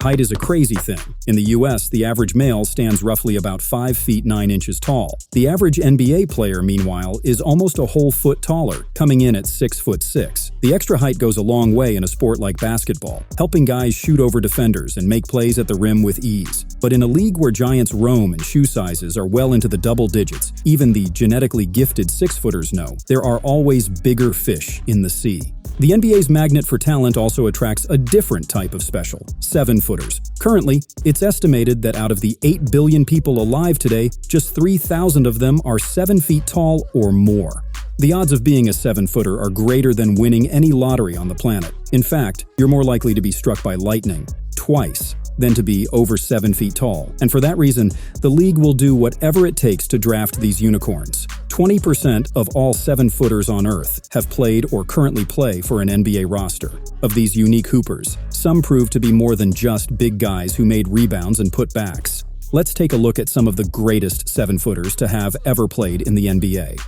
Height is a crazy thing. In the US, the average male stands roughly about 5 feet 9 inches tall. The average NBA player, meanwhile, is almost a whole foot taller, coming in at 6 foot 6. The extra height goes a long way in a sport like basketball, helping guys shoot over defenders and make plays at the rim with ease. But in a league where giants roam and shoe sizes are well into the double digits, even the genetically gifted 6-footers know, there are always bigger fish in the sea. The NBA's magnet for talent also attracts a different type of special, 7-footers. Currently, it's estimated that out of the 8 billion people alive today, just 3,000 of them are 7 feet tall or more. The odds of being a 7-footer are greater than winning any lottery on the planet. In fact, you're more likely to be struck by lightning, twice, than to be over 7 feet tall. And for that reason, the league will do whatever it takes to draft these unicorns. 20% of all 7-footers on Earth have played or currently play for an NBA roster. Of these unique hoopers, some prove to be more than just big guys who made rebounds and putbacks. Let's take a look at some of the greatest 7-footers to have ever played in the NBA.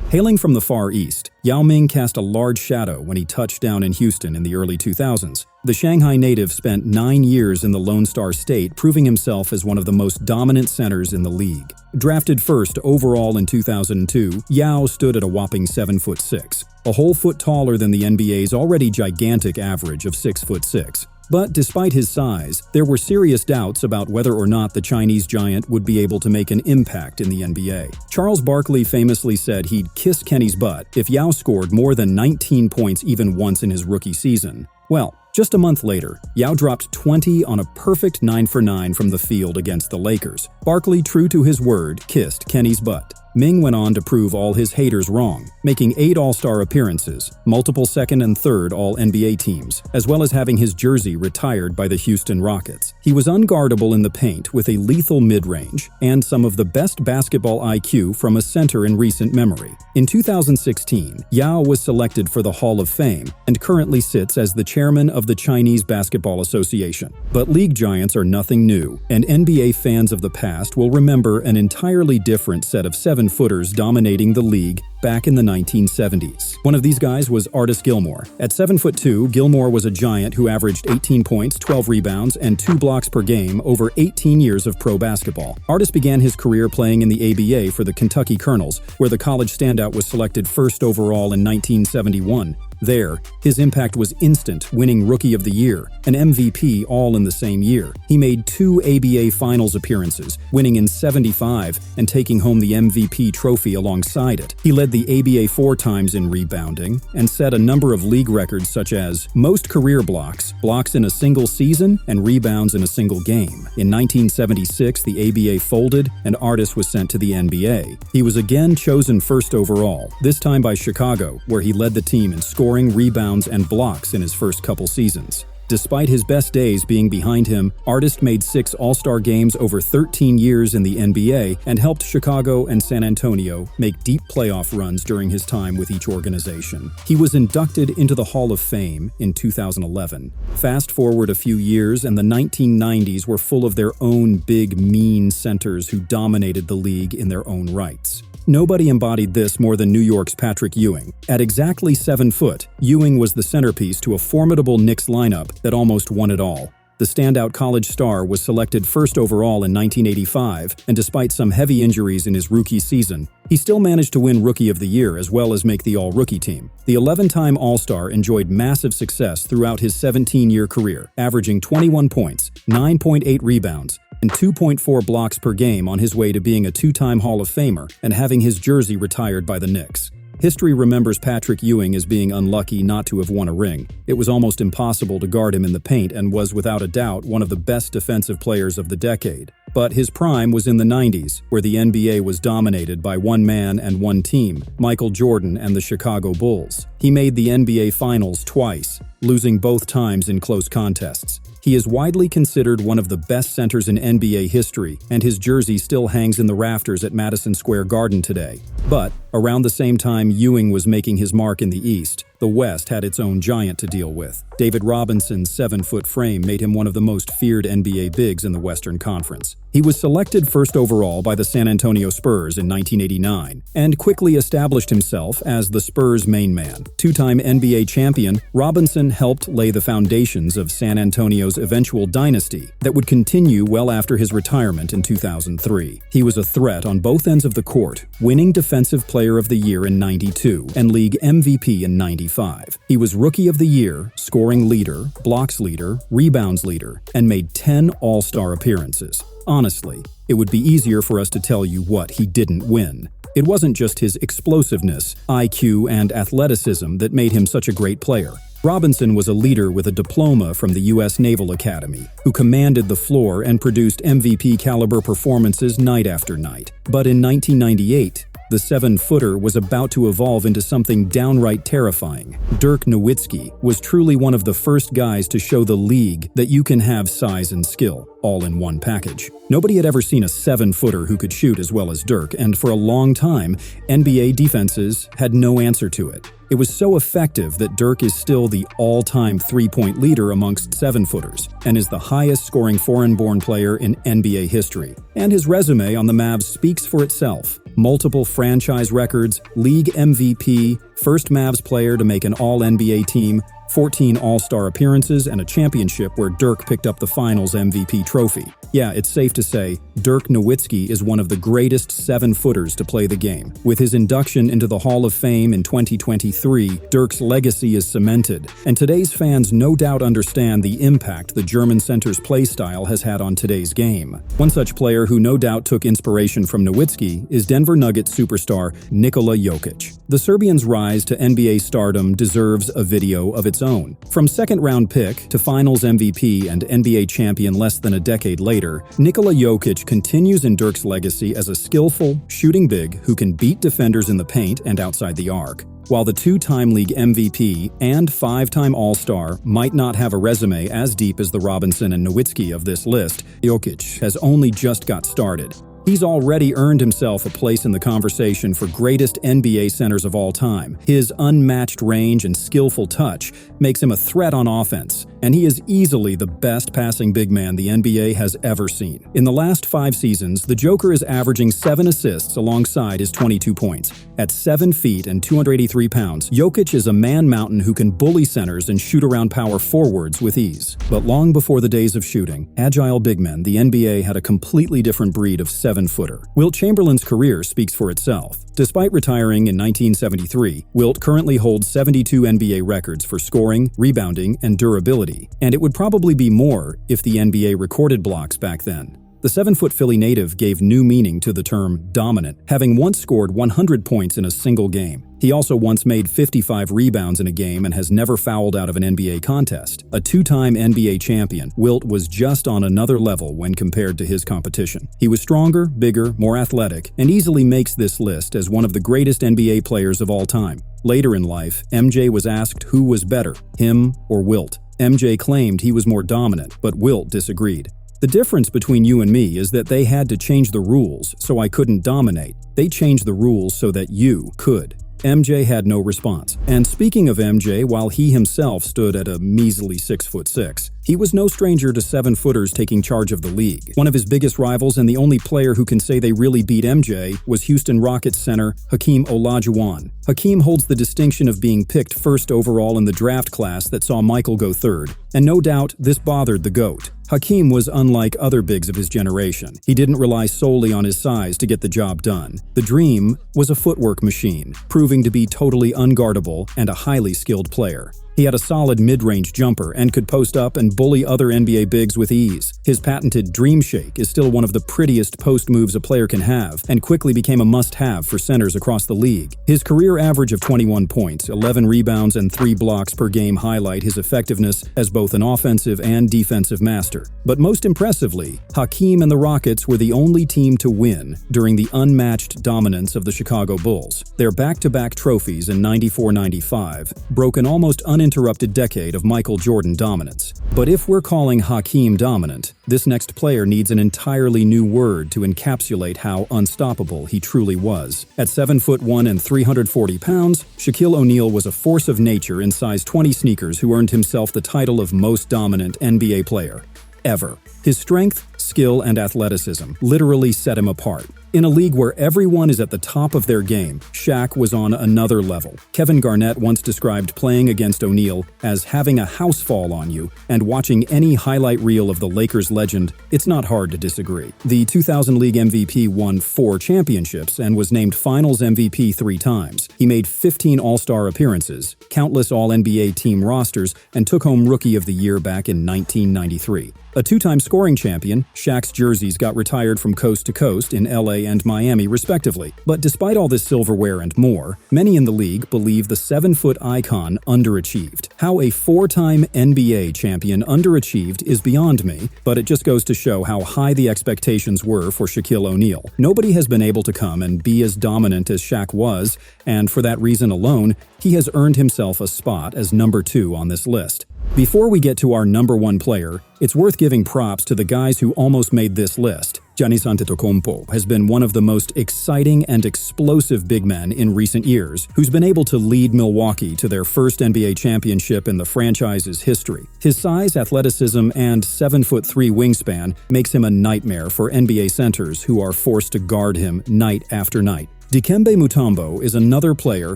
Hailing from the Far East, Yao Ming cast a large shadow when he touched down in Houston in the early 2000s. The Shanghai native spent 9 years in the Lone Star State, proving himself as one of the most dominant centers in the league. Drafted first overall in 2002, Yao stood at a whopping 7 foot 6, a whole foot taller than the NBA's already gigantic average of 6 foot 6. But despite his size, there were serious doubts about whether or not the Chinese giant would be able to make an impact in the NBA. Charles Barkley famously said he'd kiss Kenny's butt if Yao scored more than 19 points even once in his rookie season. Well, just a month later, Yao dropped 20 on a perfect 9 for 9 from the field against the Lakers. Barkley, true to his word, kissed Kenny's butt. Ming went on to prove all his haters wrong, making 8 All-Star appearances, multiple second and third All-NBA teams, as well as having his jersey retired by the Houston Rockets. He was unguardable in the paint with a lethal mid-range and some of the best basketball IQ from a center in recent memory. In 2016, Yao was selected for the Hall of Fame and currently sits as the chairman of the Chinese Basketball Association. But league giants are nothing new, and NBA fans of the past will remember an entirely different set of 7-footers dominating the league back in the 1970s. One of these guys was Artis Gilmore. At 7'2", Gilmore was a giant who averaged 18 points, 12 rebounds, and 2 blocks per game over 18 years of pro basketball. Artis began his career playing in the ABA for the Kentucky Colonels, where the college standout was selected first overall in 1971. There, his impact was instant, winning Rookie of the Year, an MVP all in the same year. He made 2 ABA Finals appearances, winning in '75 and taking home the MVP trophy alongside it. He led the ABA 4 times in rebounding and set a number of league records such as most career blocks, blocks in a single season, and rebounds in a single game. In 1976, the ABA folded and Artis was sent to the NBA. He was again chosen first overall, this time by Chicago, where he led the team in scoring, rebounds, and blocks in his first couple seasons. Despite his best days being behind him, Artis made 6 All-Star games over 13 years in the NBA and helped Chicago and San Antonio make deep playoff runs during his time with each organization. He was inducted into the Hall of Fame in 2011. Fast forward a few years and the 1990s were full of their own big, mean centers who dominated the league in their own rights. Nobody embodied this more than New York's Patrick Ewing. At exactly 7 foot, Ewing was the centerpiece to a formidable Knicks lineup that almost won it all. The standout college star was selected first overall in 1985, and despite some heavy injuries in his rookie season, he still managed to win Rookie of the Year as well as make the All-Rookie team. The 11-time All-Star enjoyed massive success throughout his 17-year career, averaging 21 points, 9.8 rebounds, and 2.4 blocks per game on his way to being a 2-time Hall of Famer and having his jersey retired by the Knicks. History remembers Patrick Ewing as being unlucky not to have won a ring. It was almost impossible to guard him in the paint and was without a doubt one of the best defensive players of the decade. But his prime was in the 90s, where the NBA was dominated by one man and one team, Michael Jordan and the Chicago Bulls. He made the NBA Finals twice, losing both times in close contests. He is widely considered one of the best centers in NBA history, and his jersey still hangs in the rafters at Madison Square Garden today. But, around the same time Ewing was making his mark in the East, the West had its own giant to deal with. David Robinson's 7-foot frame made him one of the most feared NBA bigs in the Western Conference. He was selected first overall by the San Antonio Spurs in 1989 and quickly established himself as the Spurs' main man. Two-time NBA champion, Robinson helped lay the foundations of San Antonio's eventual dynasty that would continue well after his retirement in 2003. He was a threat on both ends of the court, winning Defensive Player of the Year in '92 and League MVP in '95. He was Rookie of the Year, scoring leader, blocks leader, rebounds leader, and made 10 All-Star appearances. Honestly, it would be easier for us to tell you what he didn't win. It wasn't just his explosiveness, IQ, and athleticism that made him such a great player. Robinson was a leader with a diploma from the U.S. Naval Academy, who commanded the floor and produced MVP-caliber performances night after night. But in 1998, the 7-footer was about to evolve into something downright terrifying. Dirk Nowitzki was truly one of the first guys to show the league that you can have size and skill, all in one package. Nobody had ever seen a 7-footer who could shoot as well as Dirk, and for a long time, NBA defenses had no answer to it. It was so effective that Dirk is still the all-time three-point leader amongst 7-footers and is the highest-scoring foreign-born player in NBA history. And his resume on the Mavs speaks for itself. Multiple franchise records, league MVP, first Mavs player to make an All-NBA team, 14 All-Star appearances, and a championship where Dirk picked up the Finals MVP trophy. Yeah, it's safe to say, Dirk Nowitzki is one of the greatest 7-footers to play the game. With his induction into the Hall of Fame in 2023, Dirk's legacy is cemented, and today's fans no doubt understand the impact the German center's play style has had on today's game. One such player who no doubt took inspiration from Nowitzki is Denver Nuggets superstar Nikola Jokic. The Serbian's rise to NBA stardom deserves a video of its own. From second-round pick to Finals MVP and NBA champion less than a decade later, Nikola Jokic continues in Dirk's legacy as a skillful, shooting big who can beat defenders in the paint and outside the arc. While the two-time league MVP and 5-time All-Star might not have a resume as deep as the Robinson and Nowitzki of this list, Jokic has only just got started. He's already earned himself a place in the conversation for greatest NBA centers of all time. His unmatched range and skillful touch makes him a threat on offense, and he is easily the best passing big man the NBA has ever seen. In the last 5 seasons, the Joker is averaging 7 assists alongside his 22 points. At 7 feet and 283 pounds, Jokic is a man-mountain who can bully centers and shoot around power forwards with ease. But long before the days of shooting, agile big men, the NBA had a completely different breed of 7-footer. Wilt Chamberlain's career speaks for itself. Despite retiring in 1973, Wilt currently holds 72 NBA records for scoring, rebounding, and durability, and it would probably be more if the NBA recorded blocks back then. The 7-foot Philly native gave new meaning to the term dominant, having once scored 100 points in a single game. He also once made 55 rebounds in a game and has never fouled out of an NBA contest. A 2-time NBA champion, Wilt was just on another level when compared to his competition. He was stronger, bigger, more athletic, and easily makes this list as one of the greatest NBA players of all time. Later in life, MJ was asked who was better, him or Wilt. MJ claimed he was more dominant, but Wilt disagreed. The difference between you and me is that they had to change the rules so I couldn't dominate. They changed the rules so that you could. MJ had no response. And speaking of MJ, while he himself stood at a measly 6'6", he was no stranger to 7-footers taking charge of the league. One of his biggest rivals and the only player who can say they really beat MJ was Houston Rockets center Hakeem Olajan. Hakeem holds the distinction of being picked first overall in the draft class that saw Michael go third, and no doubt this bothered the GOAT. Hakeem was unlike other bigs of his generation. He didn't rely solely on his size to get the job done. The dream was a footwork machine, proving to be totally unguardable and a highly skilled player. He had a solid mid-range jumper and could post up and bully other NBA bigs with ease. His patented dream shake is still one of the prettiest post moves a player can have and quickly became a must-have for centers across the league. His career average of 21 points, 11 rebounds, and 3 blocks per game highlight his effectiveness as both an offensive and defensive master. But most impressively, Hakeem and the Rockets were the only team to win during the unmatched dominance of the Chicago Bulls. Their back-to-back trophies in '94-95 broke an almost uninterrupted decade of Michael Jordan dominance. But if we're calling Hakeem dominant, this next player needs an entirely new word to encapsulate how unstoppable he truly was. At 7'1" and 340 pounds, Shaquille O'Neal was a force of nature in size 20 sneakers who earned himself the title of most dominant NBA player ever. His strength, skill, and athleticism literally set him apart. In a league where everyone is at the top of their game, Shaq was on another level. Kevin Garnett once described playing against O'Neal as having a house fall on you, and watching any highlight reel of the Lakers legend, it's not hard to disagree. The 2000 League MVP won 4 championships and was named Finals MVP 3 times. He made 15 All-Star appearances, countless All-NBA team rosters, and took home Rookie of the Year back in 1993. A 2-time scoring champion, Shaq's jerseys got retired from coast to coast in LA and Miami respectively. But despite all this silverware and more, many in the league believe the 7-foot icon underachieved. How a 4-time NBA champion underachieved is beyond me, but it just goes to show how high the expectations were for Shaquille O'Neal. Nobody has been able to come and be as dominant as Shaq was, and for that reason alone, he has earned himself a spot as number 2 on this list. Before we get to our number 1 player, it's worth giving props to the guys who almost made this list. Giannis Antetokounmpo has been one of the most exciting and explosive big men in recent years, who's been able to lead Milwaukee to their first NBA championship in the franchise's history. His size, athleticism, and 7'3" wingspan makes him a nightmare for NBA centers who are forced to guard him night after night. Dikembe Mutombo is another player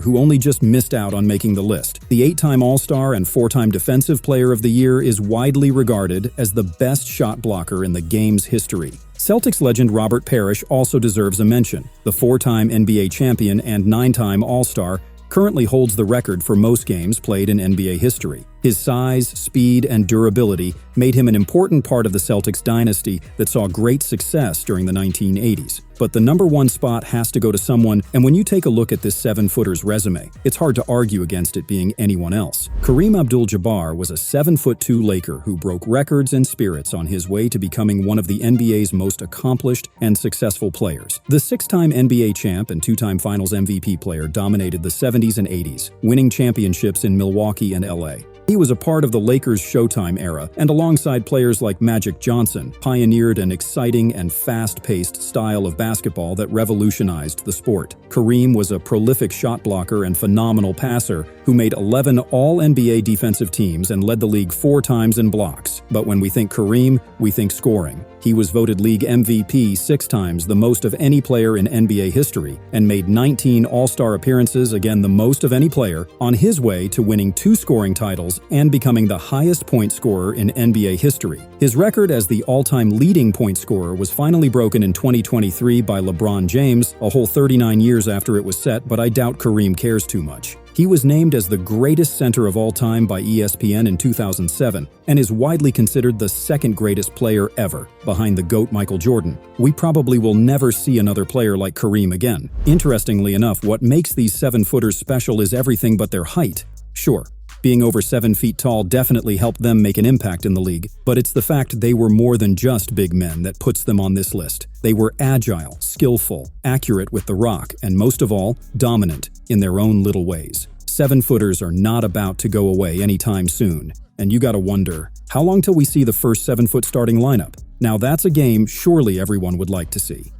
who only just missed out on making the list. The 8-time All-Star and 4-time Defensive Player of the Year is widely regarded as the best shot blocker in the game's history. Celtics legend Robert Parrish also deserves a mention. The 4-time NBA champion and 9-time All-Star currently holds the record for most games played in NBA history. His size, speed, and durability made him an important part of the Celtics dynasty that saw great success during the 1980s. But the number 1 spot has to go to someone, and when you take a look at this 7-footer's resume, it's hard to argue against it being anyone else. Kareem Abdul-Jabbar was a 7'2" Laker who broke records and spirits on his way to becoming one of the NBA's most accomplished and successful players. The 6-time NBA champ and 2-time Finals MVP player dominated the 70s and 80s, winning championships in Milwaukee and LA. He was a part of the Lakers' Showtime era, and alongside players like Magic Johnson, pioneered an exciting and fast-paced style of basketball that revolutionized the sport. Kareem was a prolific shot blocker and phenomenal passer who made 11 All-NBA defensive teams and led the league 4 times in blocks. But when we think Kareem, we think scoring. He was voted league MVP 6 times, the most of any player in NBA history, and made 19 All-Star appearances, again the most of any player, on his way to winning 2 scoring titles and becoming the highest point scorer in NBA history. His record as the all-time leading point scorer was finally broken in 2023 by LeBron James, a whole 39 years after it was set, but I doubt Kareem cares too much. He was named as the greatest center of all time by ESPN in 2007 and is widely considered the 2nd greatest player ever, behind the GOAT Michael Jordan. We probably will never see another player like Kareem again. Interestingly enough, what makes these 7-footers special is everything but their height. Sure, being over 7 feet tall definitely helped them make an impact in the league, but it's the fact they were more than just big men that puts them on this list. They were agile, skillful, accurate with the rock, and most of all, dominant in their own little ways. 7-footers are not about to go away anytime soon, and you gotta wonder, how long till we see the first 7-foot starting lineup? Now that's a game surely everyone would like to see.